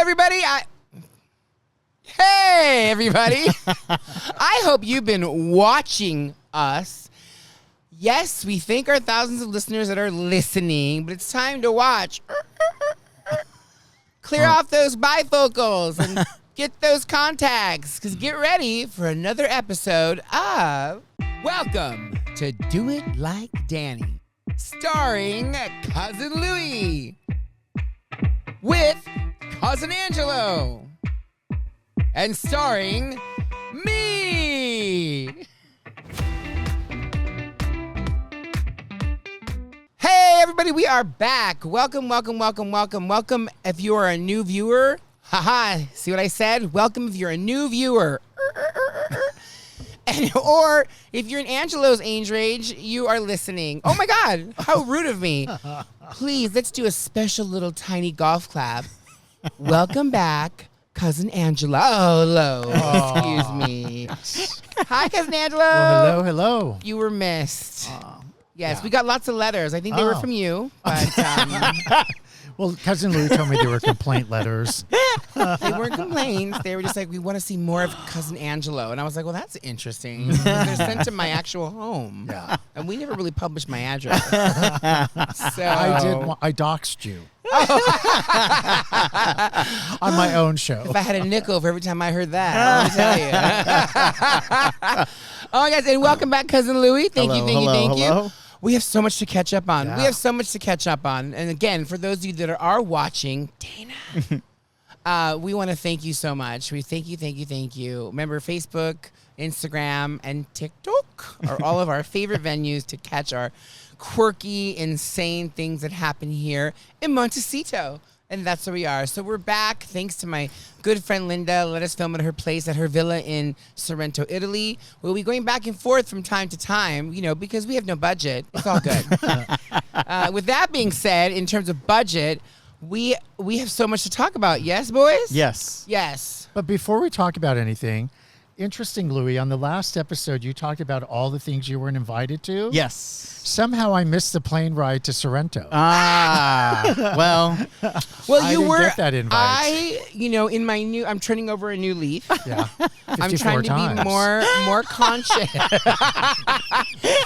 everybody. Hey, everybody. I hope you've been watching us. Yes, we thank our thousands of listeners that are listening, but it's time to watch. Clear off those bifocals and get those contacts, because get ready for another episode of Welcome to Do It Like Danny, starring Cousin Louie with Cousin Angelo and starring me. Hey, everybody, we are back. Welcome. If you are a new viewer, haha, see what I said? Welcome if you're a new viewer. Or if you're in Angelo's age range, you are listening. Oh my God, how rude of me. Please, let's do a special little tiny golf clap. Welcome back, Cousin Angelo. Oh, hello. Excuse me. Hi, Cousin Angelo. Well, hello. You were missed. Yes, we got lots of letters. I think they were from you. But, well, Cousin Louie told me they were complaint letters. they weren't complaints. They were just like, we want to see more of Cousin Angelo. And I was like, well, that's interesting. They're sent to my actual home. Yeah. And we never really published my address. So I doxed you. On my own show. If I had a nickel for every time I heard that, let me tell you. Oh, guys, and welcome back, Cousin Louie. Thank you. We have so much to catch up on. And again, for those of you that are watching, Dana, we want to thank you so much. We thank you. Remember, Facebook, Instagram, and TikTok are all of our favorite venues to catch our quirky, insane things that happen here in Montecito. And that's where we are. So we're back thanks to my good friend Linda. Let us film at her place at her villa in Sorrento, Italy. We'll be going back and forth from time to time, because we have no budget. It's all good. With that being said, in terms of budget, we have so much to talk about. Yes, boys? Yes. But before we talk about anything, interesting, Louie, on the last episode, you talked about all the things you weren't invited to. Yes. Somehow I missed the plane ride to Sorrento. Well, I didn't get that invite. In my I'm turning over a new leaf. Yeah. I'm trying to be more conscious.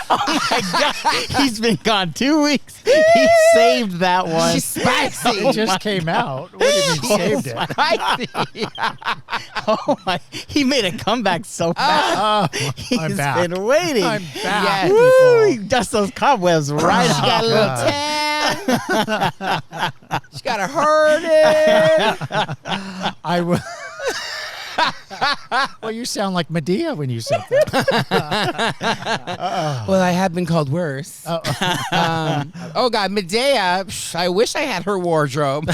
Oh my God. He's been gone 2 weeks. He saved that one. She's spicy. It just came out. What do you mean saved it? Spicy. Oh my. He made a comeback so fast. I'm back. He's been waiting. I'm back. Yes. Woo, he dust those cobwebs right She got a little tan. She got a hurting. I will. Well, you sound like Medea when you said that. Well, I have been called worse. Oh God, Medea. I wish I had her wardrobe.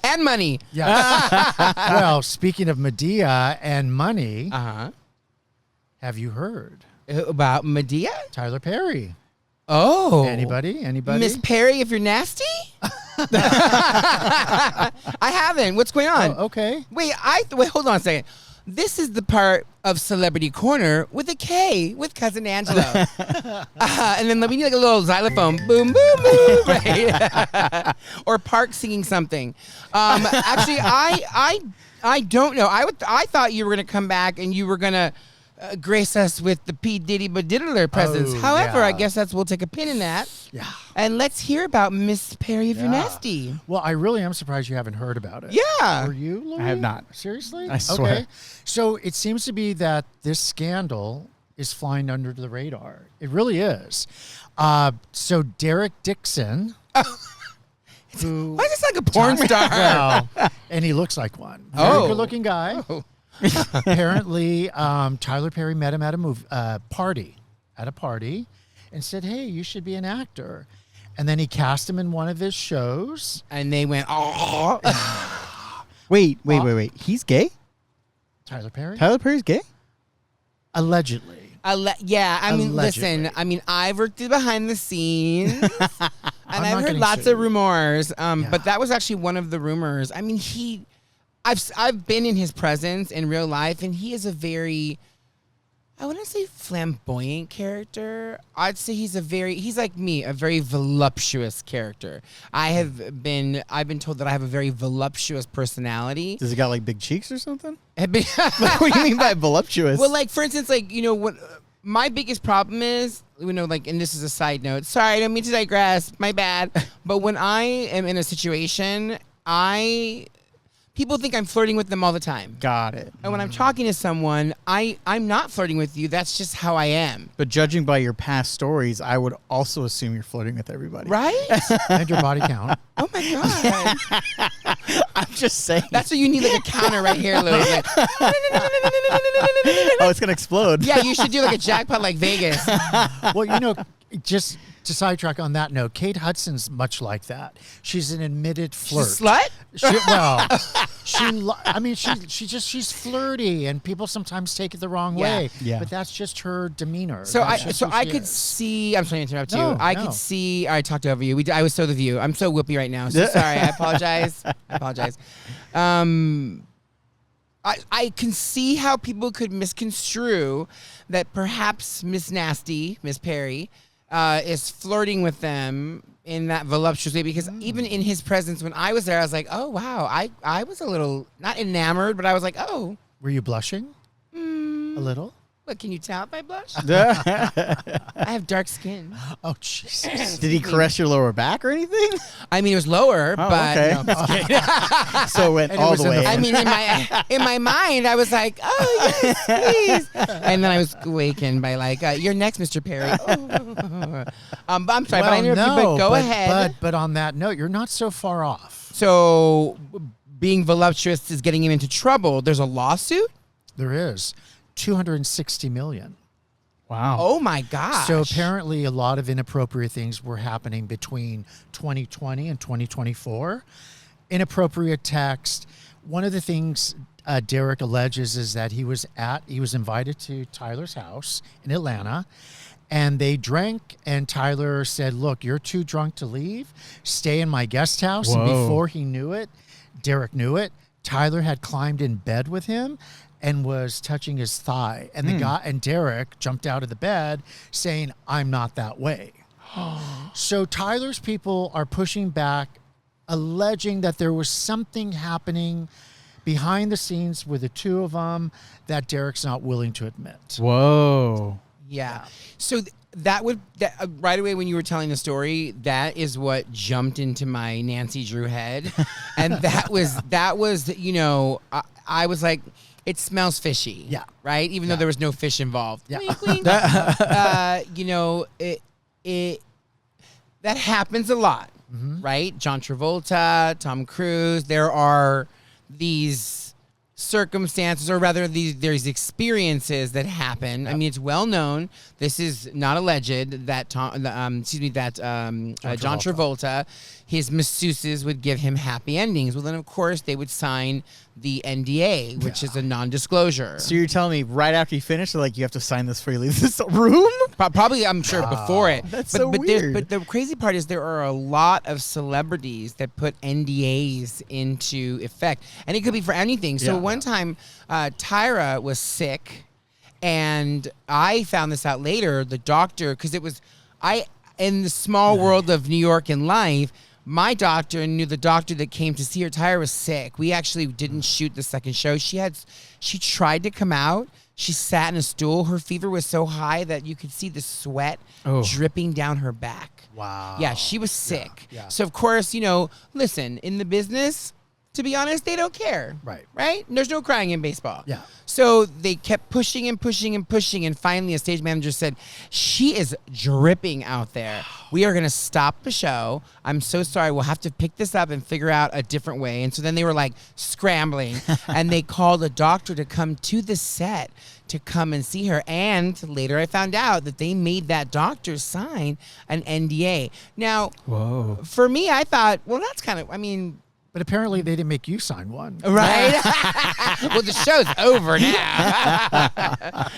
And money. Yeah. Well, speaking of Medea and money, have you heard about Medea? Tyler Perry? Oh, Anybody? Miss Perry, if you're nasty. I haven't. What's going on? Oh, okay. Wait, hold on a second. This is the part of Celebrity Korner with a K with Cousin Angelo. And then we need like a little xylophone. Boom, boom, boom. Right? Or Park singing something. Actually, I don't know. I thought you were going to come back and you were going to grace us with the P. Diddy Badiddler presence. However, I guess we'll take a pin in that. Yeah. And let's hear about Miss Perry if you're nasty. Well, I really am surprised you haven't heard about it. Yeah. Were you, Louie? I have not. Seriously? I swear. Okay. So it seems to be that this scandal is flying under the radar. It really is. So Derek Dixon, who... Why is this like a porn star? Well, and he looks like one. Very good-looking guy. Oh. Apparently, Tyler Perry met him at a party, and said, "Hey, you should be an actor." And then he cast him in one of his shows. And they went, oh. Wait. He's gay? Tyler Perry? Tyler Perry's gay? Allegedly. Yeah, I mean, Allegedly. listen, I've worked behind the scenes, and I've heard getting lots sued. of rumors, but that was actually one of the rumors. I mean, I've been in his presence in real life, and he is a very I wouldn't say flamboyant character. I'd say he's like me, a very voluptuous character. I've been told that I have a very voluptuous personality. Does he got like big cheeks or something? What do you mean by voluptuous? Well, like for instance, like, you know, what my biggest problem is, you know, like, and this is a side note. Sorry, I don't mean to digress. My bad. But when I am in a situation, people think I'm flirting with them all the time. Got it. And when I'm talking to someone, I'm not flirting with you. That's just how I am. But judging by your past stories, I would also assume you're flirting with everybody. Right? And your body count. Oh, my God. I'm just saying. That's what you need, like a counter right here, Louis. Like, oh, it's going to explode. Yeah, you should do like a jackpot like Vegas. Well, you know, just to sidetrack on that note, Kate Hudson's much like that. She's an admitted flirt. She's a slut? She's flirty, and people sometimes take it the wrong way. Yeah. But that's just her demeanor. So I could see. I'm sorry to interrupt you. I could see. I talked over you. I was so the view. I'm so whoopee right now. So sorry. I apologize. I can see how people could misconstrue that perhaps Miss Nasty, Miss Perry, is flirting with them in that voluptuous way, because even in his presence when I was there, I was like, oh, wow. I was a little, not enamored, but I was like, oh. Were you blushing? A little? What, can you tell if I blush? I have dark skin. Oh, Jesus. Did he caress your lower back or anything? I mean, it was lower, but okay. no, I'm just kidding. So it went all the way. I mean, in my mind, I was like, oh, yes, please. And then I was awakened by like, you're next, Mr. Perry. But I'm sorry, but I interrupted you, but go ahead. But on that note, you're not so far off. So being voluptuous is getting him into trouble. There's a lawsuit? There is. $260 million. Wow. Oh my gosh. So apparently a lot of inappropriate things were happening between 2020 and 2024. Inappropriate text. One of the things Derek alleges is that he was invited to Tyler's house in Atlanta, and they drank, and Tyler said, look, you're too drunk to leave. Stay in my guest house. Whoa. And before he knew it, Derek knew it, Tyler had climbed in bed with him and was touching his thigh. And the guy and Derek jumped out of the bed saying, I'm not that way. So Tyler's people are pushing back, alleging that there was something happening behind the scenes with the two of them that Derek's not willing to admit. Whoa. Yeah. So that right away when you were telling the story, that is what jumped into my Nancy Drew head. And that was, you know, I was like, it smells fishy. Yeah. Right? Even though there was no fish involved. Yeah. Wink, wink. You know, that happens a lot. Right? John Travolta, Tom Cruise. There are these circumstances, or rather there's experiences that happen. Yep. I mean, it's well known. This is not alleged that John Travolta, his masseuses would give him happy endings. Well, then of course they would sign the NDA, which is a non-disclosure. So you're telling me right after you finish, like, you have to sign this before you leave this room? Probably, I'm sure, before it. That's so weird. But the crazy part is there are a lot of celebrities that put NDAs into effect. And it could be for anything. So one time, Tyra was sick, and I found this out later. The doctor, because in the small world of New York and life, my doctor knew the doctor that came to see her. Tyra was sick. We actually didn't shoot the second show. She tried to come out. She sat in a stool. Her fever was so high that you could see the sweat dripping down her back. Wow. Yeah, she was sick. Yeah. So, of course, you know, listen, in the business, to be honest, they don't care. Right. Right? There's no crying in baseball. Yeah. So they kept pushing and pushing and pushing, and finally a stage manager said, she is dripping out there. We are going to stop the show. I'm so sorry. We'll have to pick this up and figure out a different way. And so then they were like scrambling, and they called a doctor to come to the set to come and see her. And later I found out that they made that doctor sign an NDA. Now, for me, I thought, well, that's kind of, I mean... But apparently they didn't make you sign one. Right? Well, the show's over now.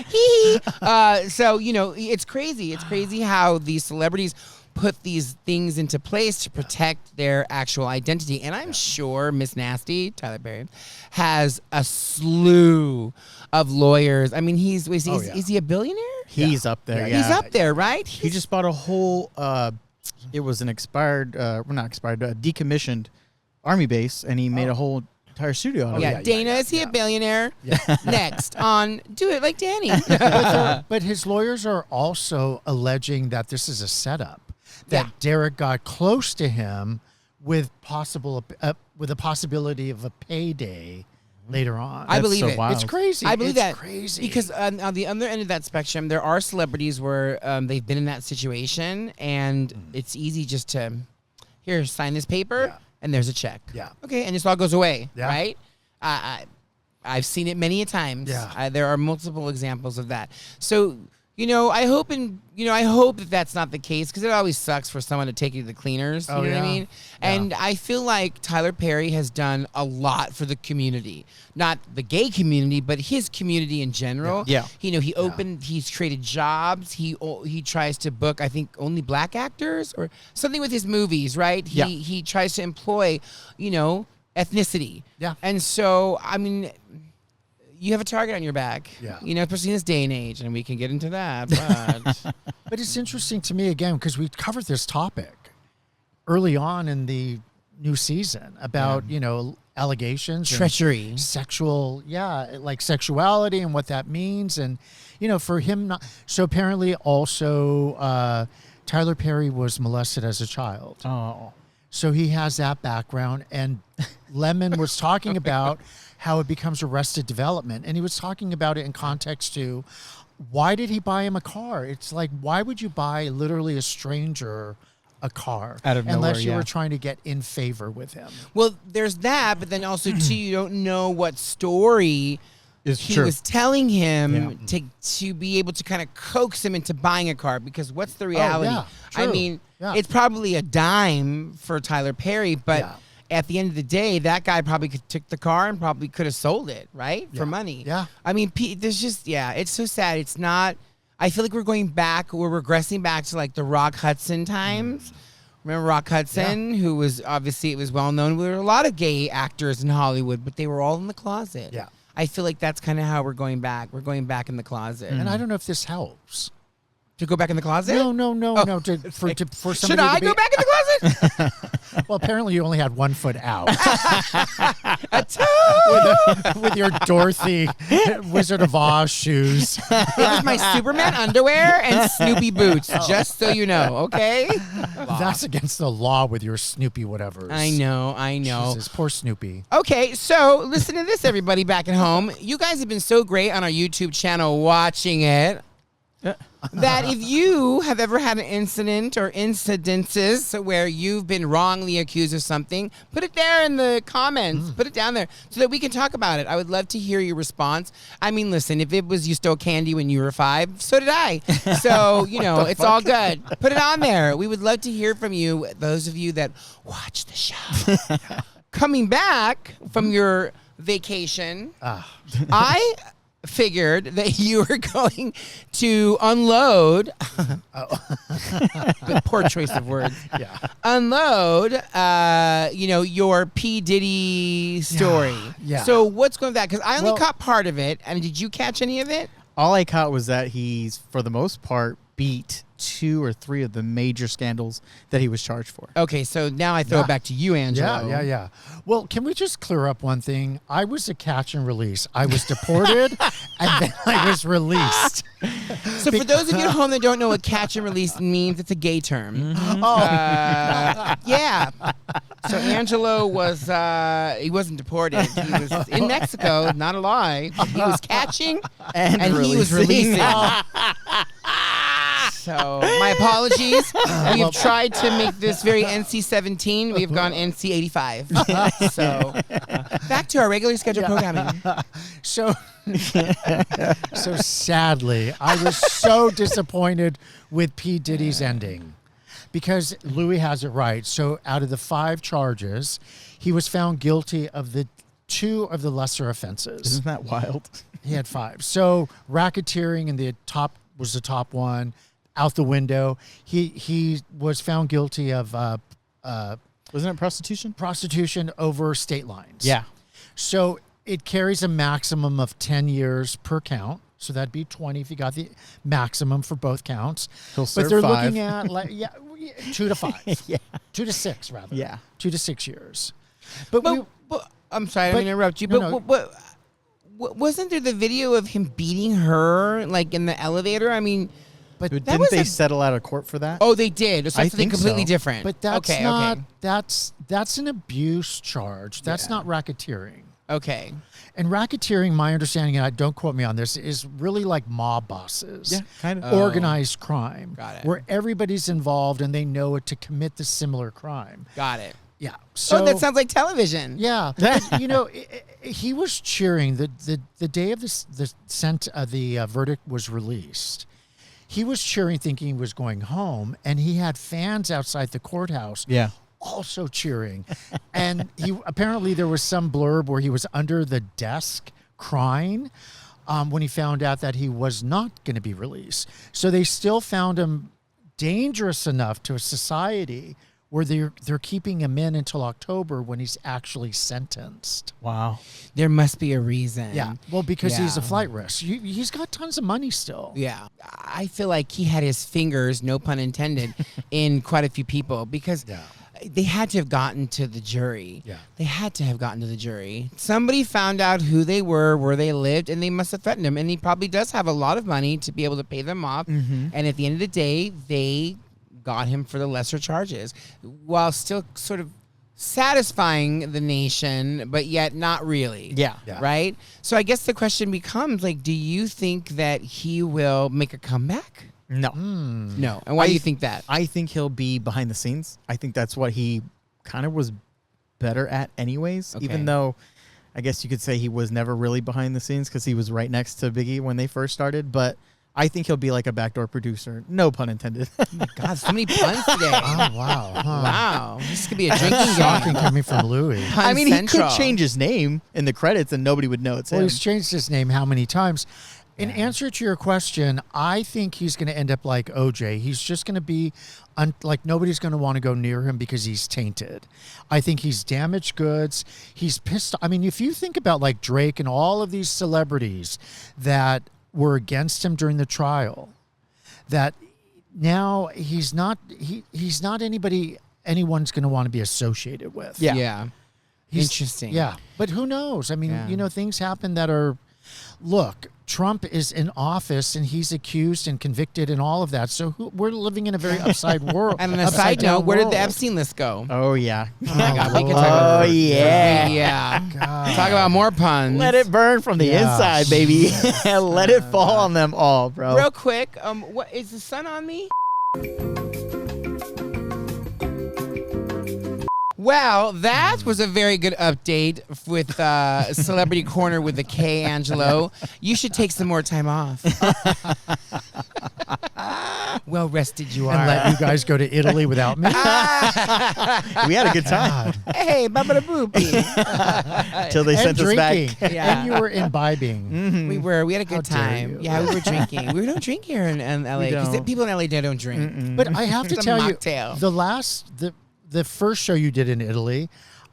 So, you know, it's crazy. It's crazy how these celebrities, put these things into place to protect their actual identity. And I'm sure Miss Nasty, Tyler Perry, has a slew of lawyers. I mean, is he a billionaire? He's up there. He's up there, right? He just bought a whole. It was an decommissioned army base, and he made a whole entire studio out of it. Dana, is he a billionaire? Yeah. Next on Do It Like Danny. But his lawyers are also alleging that this is a setup, that Derek got close to him with a possibility of a payday later on. I believe it. Wild. It's crazy. I believe it's that crazy because on the other end of that spectrum, there are celebrities where they've been in that situation, and it's easy just to sign this paper, and there's a check. Yeah. Okay, and this all goes away. Yeah. Right. I've seen it many a times. Yeah. There are multiple examples of that. So. I hope that that's not the case, because it always sucks for someone to take you to the cleaners. You know what I mean? Yeah. And I feel like Tyler Perry has done a lot for the community, not the gay community, but his community in general. Yeah. He's created jobs. He tries to book, I think, only black actors or something with his movies, right? He tries to employ, ethnicity. Yeah. And so, I mean, you have a target on your back, especially in this day and age, and we can get into that. But, but it's interesting to me, again, because we covered this topic early on in the new season about, allegations. Treachery. Sexuality and what that means. And, for him not. So apparently also Tyler Perry was molested as a child. Oh. So he has that background. And Lemon was talking about how it becomes Arrested Development. And he was talking about it in context to, why did he buy him a car? It's like, why would you buy literally a stranger a car out of nowhere, unless you were trying to get in favor with him? Well, there's that, but then also too, you don't know what story he was telling him to be able to kind of coax him into buying a car, because what's the reality? I mean, it's probably a dime for Tyler Perry, but at the end of the day, that guy probably took the car and probably could have sold it, right? For money. Yeah. I mean, there's just, it's so sad. It's not, I feel like we're regressing back to like the Rock Hudson times. Remember Rock Hudson, who was, obviously, it was well known. There were a lot of gay actors in Hollywood, but they were all in the closet. Yeah. I feel like that's kind of how we're going back. We're going back in the closet. And I don't know if this helps. To go back in the closet? No. For somebody Should I go back in the closet? Well, apparently you only had 1 foot out. with your Dorothy Wizard of Oz shoes. It was my Superman underwear and Snoopy boots, just so you know, okay? That's against the law with your Snoopy whatevers. I know. Jesus, poor Snoopy. Okay, so listen to this, everybody back at home. You guys have been so great on our YouTube channel watching it. That if you have ever had an incident or incidences where you've been wrongly accused of something, put it there in the comments. Put it down there so that we can talk about it. I would love to hear your response. I mean, listen, if it was you stole candy when you were 5, so did I. So, it's all good. Put it on there. We would love to hear from you, those of you that watch the show. Coming back from your vacation, I figured that you were going to unload but poor choice of words. Unload your P. Diddy story. So what's going with that? Because I only caught part of it. And did you catch any of it? All I caught was that he's, for the most part, beat 2 or 3 of the major scandals that he was charged for. Okay, so now I throw it back to you, Angelo. Yeah. Well, can we just clear up one thing? I was a catch and release. I was deported, and then I was released. So for those of you at home that don't know what catch and release means, it's a gay term. Yeah. So Angelo was, he wasn't deported. He was in Mexico, not a lie. He was catching and he was releasing. So my apologies. We've tried to make this very NC-17. We've gone NC-85. So back to our regular scheduled programming. So sadly, I was so disappointed with P. Diddy's ending, because Louis has it right. So out of the 5 charges, he was found guilty of the 2 of the lesser offenses. Isn't that wild? He had 5. So racketeering was the top one. out the window. He was found guilty of wasn't it prostitution? Prostitution over state lines. Yeah. So it carries a maximum of 10 years per count. So that'd be 20 if you got the maximum for both counts. He'll but serve they're 5. looking at 2 to 5. Yeah. 2 to 6 rather. Yeah. 2 to 6 years. But I'm sorry, I didn't interrupt you. But wasn't there the video of him beating her like in the elevator? I mean, but didn't they settle out of court for that? Oh, they did. So that's something completely so. different. But that's okay, not. Okay. That's an abuse charge. That's not racketeering. Okay. And racketeering, my understanding, and don't quote me on this, is really like mob bosses. Yeah, kind of. Organized crime. Got it. Where everybody's involved and they know it to commit the similar crime. Got it. Yeah. So that sounds like television. Yeah. But, he was cheering the day of the verdict was released. He was cheering, thinking he was going home, and he had fans outside the courthouse. Yeah. Also cheering. And apparently there was some blurb where he was under the desk crying when he found out that he was not going to be released. So they still found him dangerous enough to a society where they're keeping him in until October when he's actually sentenced. Wow. There must be a reason. Yeah. Well, because he's a flight risk. He's got tons of money still. Yeah. I feel like he had his fingers, no pun intended, in quite a few people because they had to have gotten to the jury. Yeah. They had to have gotten to the jury. Somebody found out who they were, where they lived, and they must have threatened him. And he probably does have a lot of money to be able to pay them off. Mm-hmm. And at the end of the day, they got him for the lesser charges while still sort of satisfying the nation, but yet not really. Yeah. Right? So I guess the question becomes, like, do you think that he will make a comeback? No. No. And why do you think that? I think he'll be behind the scenes. I think that's what he kind of was better at anyways, even though I guess you could say he was never really behind the scenes because he was right next to Biggie when they first started. But I think he'll be like a backdoor producer. No pun intended. Oh my God, so many puns today. Oh, wow. Huh. Wow. This could be a drinking Shocking game. coming from Louis. Pun I mean, Central. he could change his name in the credits and nobody would know it's Well, him. he's changed his name how many times? In answer to your question, I think he's going to end up like OJ. He's just going to be like nobody's going to want to go near him because he's tainted. I think he's damaged goods. He's pissed. I mean, if you think about like Drake and all of these celebrities that were against him during the trial, that now he's not anybody anyone's going to want to be associated with. Yeah. He's, Interesting. Yeah. But who knows? I mean, things happen that are, look, Trump is in office and he's accused and convicted and all of that. So we're living in a very upside world. And on a side note, where did the Epstein list go? Oh, yeah. Oh my God, we can talk about yeah. Yeah. God. Talk about more puns. Let it burn from the inside, baby. Let it fall on them all, bro. Real quick, what is the sun on me? Well, that was a very good update with Celebrity Korner with the K, Angelo. You should take some more time off. Well rested you are. And let you guys go to Italy without me. We had a good time. Hey, babada boopy. Till they And sent us drinking. back. Yeah. And you were imbibing. We had a good How dare time. you. Yeah, we were drinking. We don't drink here in LA because don't. people in LA don't drink. But I have to It's a tell you, mocktail. the first show you did in Italy,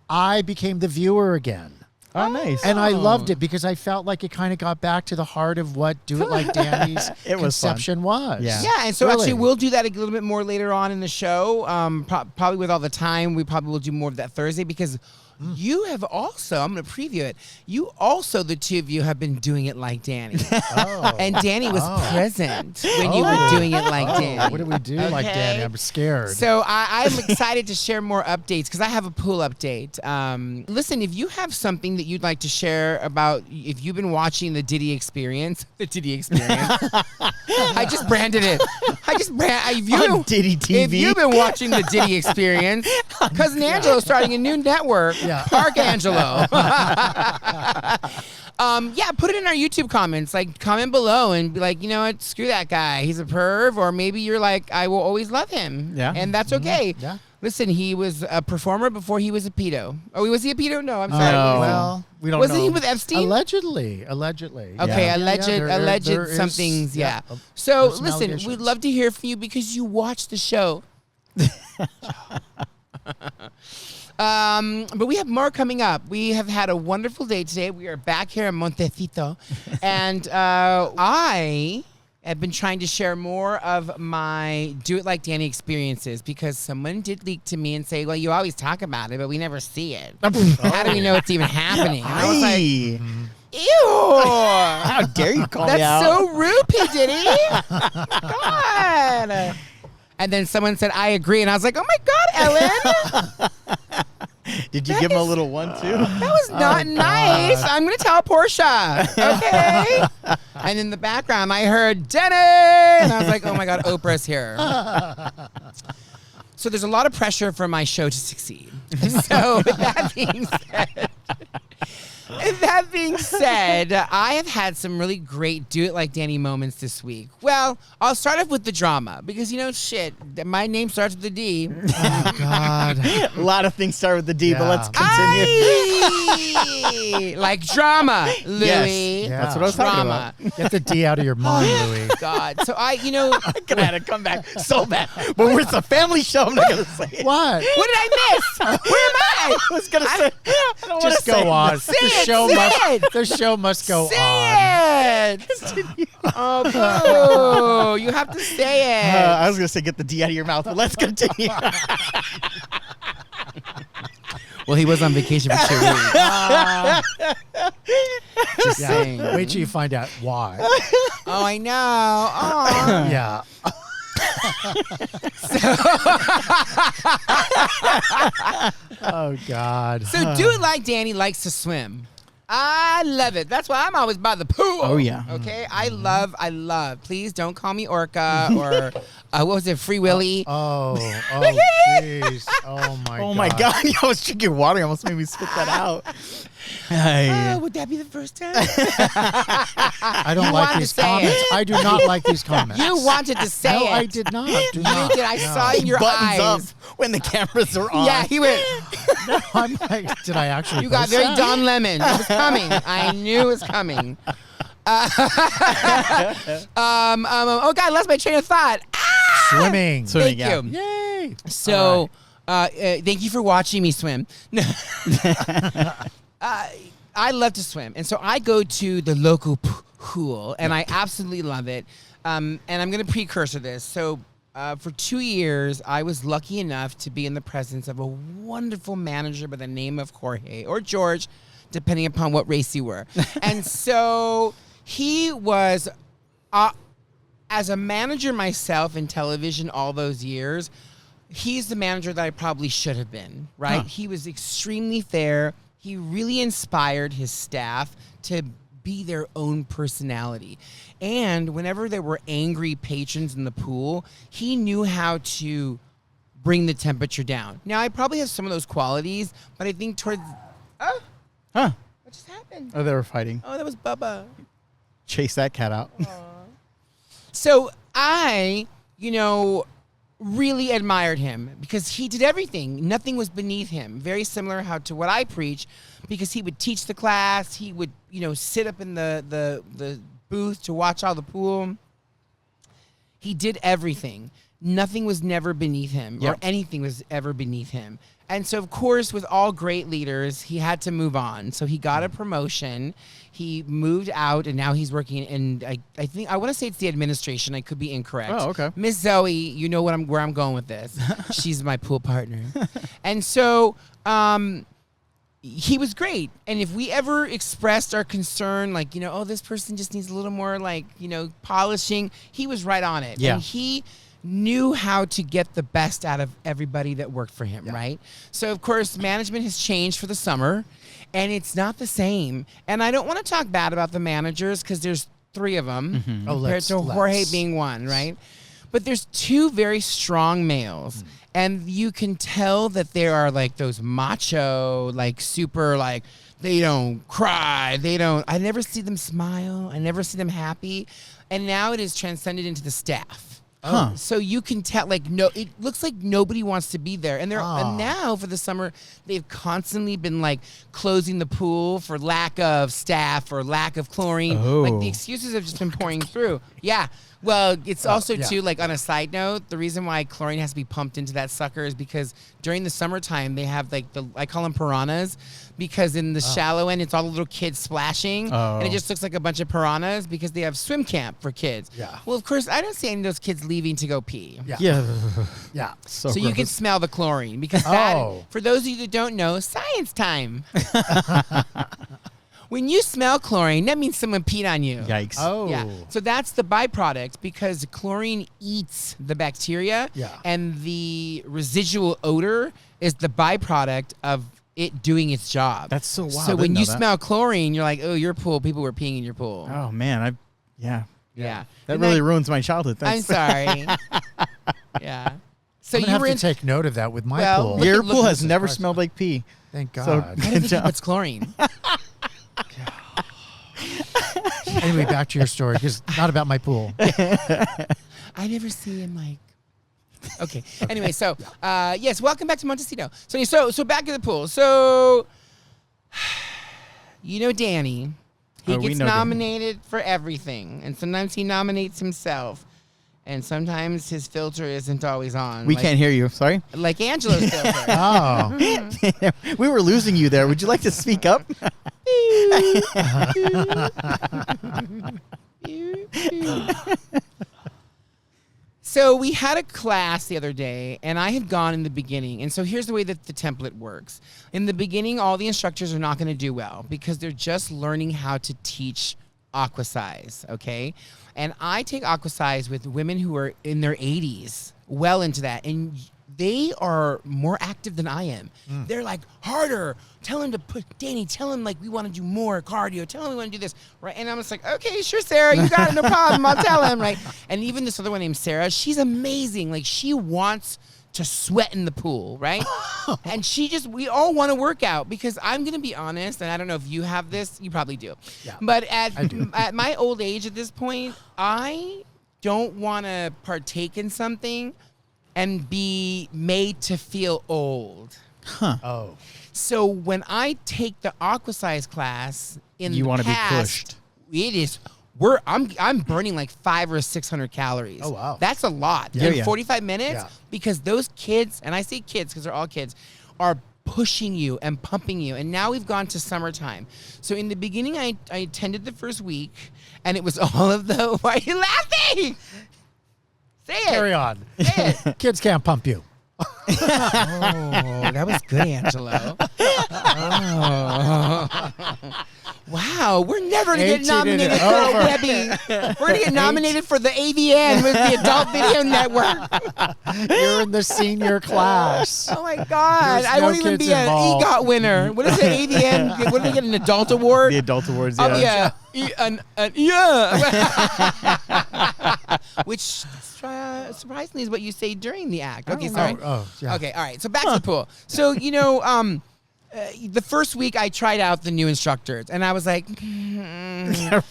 I became the viewer again. Oh, nice. And I loved it because I felt like it kind of got back to the heart of what Do It Like Danny's It was fun. conception was. Yeah. Yeah, and so Really. actually we'll do that a little bit more later on in the show. Probably with all the time, we probably will do more of that Thursday because you have also, I'm going to preview it, you also, the two of you have been doing it like Danny. Oh. And Danny was present when you were doing it like Danny. What did we do like Okay. Danny? I'm scared. So I'm excited to share more updates because I have a pool update. Listen, if you have something that you'd like to share about if you've been watching the Diddy Experience, I just branded it. On Diddy TV. If you've been watching the Diddy Experience, Cousin Angelo starting a new network, Park Angelo. Put it in our YouTube comments. Like, comment below and be like, you know what, screw that guy. He's a perv. Or maybe you're like, I will always love him. Yeah. And that's okay. Yeah. Listen, he was a performer before he was a pedo. Oh, was he a pedo? No, I'm sorry. Well, we don't know. Wasn't he with Epstein? Allegedly. Okay, alleged somethings. Yeah. So listen, we'd love to hear from you because you watch the show. But we have more coming up. We have had a wonderful day today. We are back here in Montecito, and I have been trying to share more of my Do It Like Danny experiences because someone did leak to me and say, well, you always talk about it, but we never see it. How do we know it's even happening? And I was like, ew. How dare you call me out? That's so rude, P. Diddy. God. And then someone said, I agree. And I was like, oh, my God, Ellen. Did you give him a little one, too? That was not nice. I'm going to tell Portia. Okay. And in the background, I heard, Denny. And I was like, oh, my God, Oprah's here. So there's a lot of pressure for my show to succeed. So with that being said, I have had some really great Do It Like Danny moments this week. Well, I'll start off with the drama because, shit, my name starts with a D. Oh, God. A lot of things start with the D, but let's continue. Like drama, Louis. Yes. That's what I was talking about. Get the D out of your mind, Louis. God. So I'm going to have to come back so bad. But it's a family show. I'm not going to say it. What? What did I miss? Where am I? I was going to say I don't Just go on. The show must go on. Say it. Oh, boo. You have to say it. I was going to say get the D out of your mouth, but let's continue. Well, he was on vacation for 2 weeks. Just saying. Wait till you find out why. Oh, I know. Oh. Yeah. Oh, God. So Do It Like Danny likes to swim. I love it. That's why I'm always by the pool. Oh, yeah. Okay? I love. Please don't call me Orca or, what was it, Free Willy? Oh, jeez. Oh, my God. Oh, my God. I was drinking water. You almost made me spit that out. Would that be the first time? I don't like these comments. I do not like these comments. You wanted to say it. No, I did not. Do You not. did. I saw in your Buttons eyes. up when the cameras are on. Yeah, he went. No, I'm like, did I actually? You got post very that? Don Lemon. It was coming. I knew it was coming. Oh God, I lost my train of thought. Swimming. Thank yeah. you. Yay. So, thank you for watching me swim. I love to swim, and so I go to the local pool, and I absolutely love it. And I'm going to precursor this. So, for 2 years, I was lucky enough to be in the presence of a wonderful manager by the name of Jorge or George, depending upon what race you were. And so he was, as a manager myself in television all those years, he's the manager that I probably should have been, right? Huh. He was extremely fair. He really inspired his staff to be their own personality. And whenever there were angry patrons in the pool, he knew how to bring the temperature down. Now, I probably have some of those qualities, but I think towards... Oh, Huh. what just happened? Oh, they were fighting. Oh, that was Bubba. Chase that cat out. So I, really admired him because he did everything. Nothing was beneath him. Very similar to what I preach, because he would teach the class. He would, sit up in the booth to watch all the pool. He did everything. Nothing was never beneath him, or anything was ever beneath him. And so, of course, with all great leaders, he had to move on. So he got a promotion. He moved out, and now he's working in, I think, I want to say it's the administration. I could be incorrect. Oh, okay. Miss Zoe, you know where I'm going with this. She's my pool partner. And so he was great. And if we ever expressed our concern, like, this person just needs a little more, polishing, he was right on it. Yeah. And he knew how to get the best out of everybody that worked for him, right? So, of course, management has changed for the summer, and it's not the same. And I don't want to talk bad about the managers because there's 3 of them, compared to Jorge being one, right? But there's 2 very strong males, and you can tell that they are like those macho, like super, like, they don't cry, I never see them smile, I never see them happy, and now it is transcended into the staff. Huh. So you can tell, like, it looks like nobody wants to be there. And and now for the summer, they've constantly been like closing the pool for lack of staff or lack of chlorine. Like the excuses have just been pouring through. Yeah. Well, it's also too, like, on a side note, the reason why chlorine has to be pumped into that sucker is because during the summertime they have like I call them piranhas, because in the shallow end it's all the little kids splashing, and it just looks like a bunch of piranhas because they have swim camp for kids. Yeah. Well, of course, I don't see any of those kids leaving to go pee. Yeah. So you can smell the chlorine because for those of you that don't know, science time. When you smell chlorine, that means someone peed on you. Yikes. Oh. Yeah. So that's the byproduct, because chlorine eats the bacteria, and the residual odor is the byproduct of it doing its job. That's so wild. So when you smell chlorine, you're like, oh, your pool, people were peeing in your pool. Oh, man. Yeah. That really ruins my childhood. Thanks. I'm sorry. Yeah. So you have to take note of that with my pool. Your pool has never smelled like pee. Thank God. So, I don't think it's chlorine. Anyway, back to your story, because not about my pool. I never see him like. Okay. Anyway, so yes, welcome back to Montecito. So back to the pool. So Danny, he gets nominated for everything, and sometimes he nominates himself, and sometimes his filter isn't always on. We can't hear you. Sorry. Like Angelo's filter. Oh. We were losing you there. Would you like to speak up? So we had a class the other day, and I had gone in the beginning. And so here's the way that the template works. In the beginning, all the instructors are not going to do well because they're just learning how to teach aqua size, okay? And I take aqua size with women who are in their 80s, well into that. And they are more active than I am. They're like, harder. Tell him to Danny, tell him, like, we want to do more cardio. Tell him we want to do this, right? And I'm just like, okay, sure, Sarah, you got it, no problem. I'll tell him, right? And even this other one named Sarah, she's amazing. Like, she wants to sweat in the pool, right? And we all want to work out, because I'm going to be honest, and I don't know if you have this, you probably do. Yeah, but at my old age at this point, I don't want to partake in something and be made to feel old. Huh. Oh. So when I take the aqua size class you want to be pushed. It is. I'm burning like 500 or 600 calories. Oh, wow. That's a lot. Yeah, in 45 minutes, because those kids, and I say kids because they're all kids, are pushing you and pumping you. And now we've gone to summertime. So in the beginning, I attended the first week, and it was all of the. Why are you laughing? Say it. Carry on. Say it. Kids can't pump you. Oh, that was good, Angelo. Oh. Wow, we're never going to get nominated for a Webby. We're going to get nominated for the AVN with the Adult Video Network. You're in the senior class. Oh, my God. There's I no won't even kids be an involved. EGOT winner. What is it, AVN? What do they get, an adult award? The adult awards, yeah. Oh, yeah. Which surprisingly is what you say during the act. Okay, sorry. Yeah. Okay, all right. So back to the pool. So, the first week I tried out the new instructors, and I was like,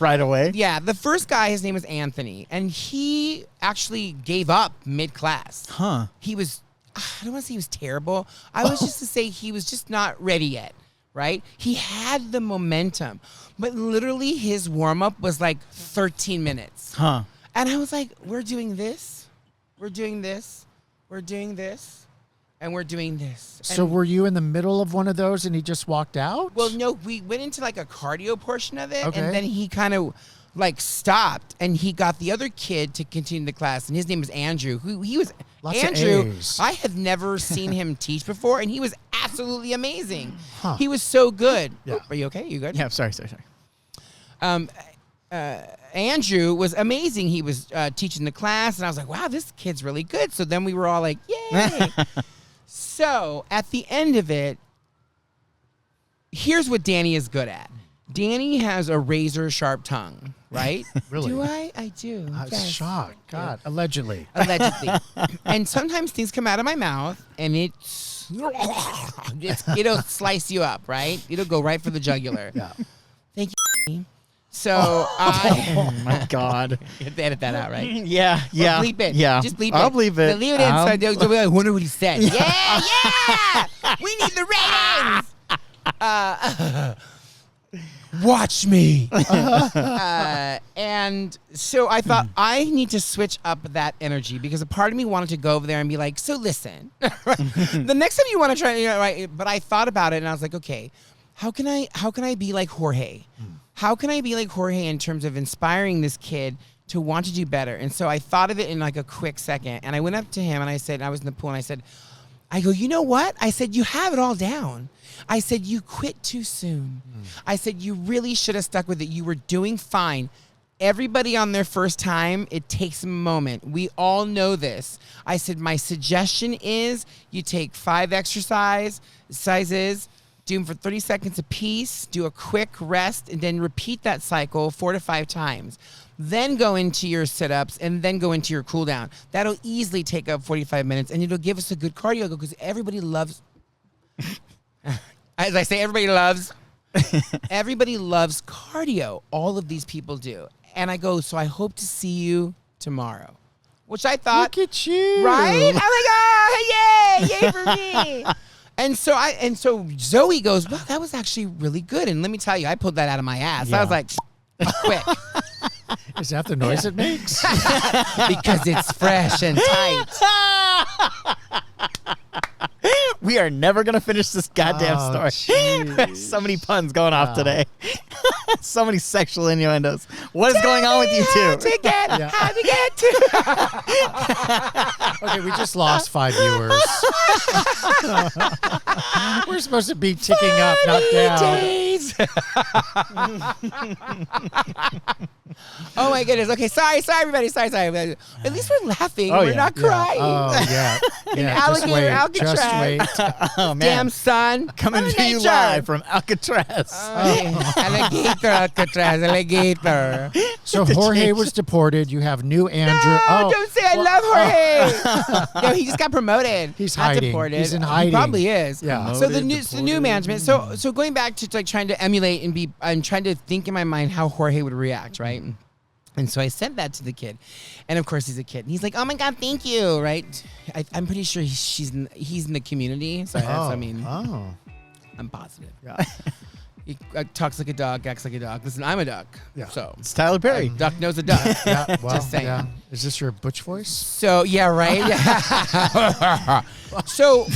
right away. Yeah, the first guy, his name was Anthony, and he actually gave up mid-class. Huh. He was, I don't want to say he was terrible. I was just to say he was just not ready yet, right? He had the momentum, but literally his warm-up was like 13 minutes. Huh. And I was like, we're doing this, we're doing this, we're doing this. And we're doing this. So were you in the middle of one of those and he just walked out? Well, no, we went into like a cardio portion of it. Okay. And then he kind of like stopped, and he got the other kid to continue the class. And his name was Andrew. He was Lots of Andrew. A's. I have never seen him teach before, and he was absolutely amazing. Huh. He was so good. Yeah. Are you okay? You good? Yeah, sorry. Andrew was amazing. He was teaching the class, and I was like, wow, this kid's really good. So then we were all like, yay. So at the end of it, here's what Danny is good at. Danny has a razor sharp tongue, right? Really? Do I? I do. I was Yes. shocked. God, allegedly. Allegedly. And sometimes things come out of my mouth, and it'll slice you up, right? It'll go right for the jugular. Yeah. Thank you. So Oh my God. You have to edit that out, right? Yeah. Or bleep it. Yeah. Just bleep it. I'll bleep it. But leave it in so they'll be like, I wonder what he said. Yeah. We need the ratings. Watch me. And so I thought I need to switch up that energy because a part of me wanted to go over there and be like, so listen, the next time you want to try, right? But I thought about it and I was like, okay, how can I be like Jorge? How can I be like Jorge in terms of inspiring this kid to want to do better? And so I thought of it in like a quick second and I went up to him and I said, I was in the pool and I go, you know what? I said, you have it all down. I said, you quit too soon. I said, you really should have stuck with it. You were doing fine. Everybody on their first time, it takes a moment. We all know this. I said, my suggestion is you take 5 exercises, do them for 30 seconds a piece, do a quick rest, and then repeat that cycle 4 to 5 times. Then go into your sit-ups and then go into your cool down. That'll easily take up 45 minutes, and it'll give us a good cardio because everybody loves... As I say, everybody loves cardio. All of these people do. And I go, so I hope to see you tomorrow. Which I thought... Look at you. Right? I'm like, yay for me. And so Zoe goes, well, that was actually really good. And let me tell you, I pulled that out of my ass. Yeah. I was like, quick. Is that the noise it makes? Because it's fresh and tight. We are never going to finish this goddamn story. So many puns going off today. So many sexual innuendos. What is going on with you two? How to get to. Okay, we just lost 5 viewers. We're supposed to be ticking up, not down. Days. Oh my goodness. Okay, sorry everybody. Sorry. At least we're laughing. We're not crying. Oh, yeah. Alligator, Just wait. Oh, man. Damn son. Coming to you live from Alcatraz. Alligator. So Jorge was deported. You have new Andrew. No, don't say I love Jorge. No, he just got promoted. He's not hiding. deported. He's in hiding. He probably is. Yeah. So the Promoted, new deported. management. So going back to like trying to emulate and trying to think in my mind how Jorge would react, right? And so I said that to the kid, and of course he's a kid. And he's like, "Oh my God, thank you!" Right? I'm pretty sure he's in the community. So I'm positive. Yeah. He talks like a dog, acts like a dog. Listen, I'm a duck. Yeah. So It's Tyler Perry. a duck knows a duck. Yeah, well, Just saying. yeah. Is this your butch voice? So yeah, right. So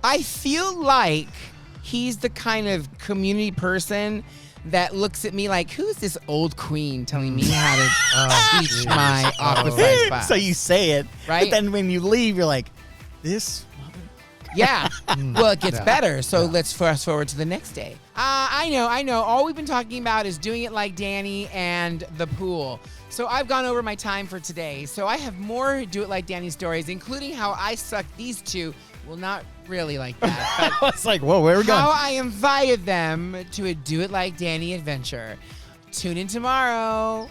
I feel like he's the kind of community person that looks at me like, who's this old queen telling me how to teach my aquascience class? So you say it, Right? But then when you leave, you're like, this. Yeah. Well, it gets Yeah. better. So let's fast forward to the next day. I know. All we've been talking about is doing it like Danny and the pool. So I've gone over my time for today. So I have more Do It Like Danny stories, including how I sucked these two. Well, not really like that, but It's like, whoa, where are we going? how I invited them to a Do It Like Danny adventure. Tune in tomorrow.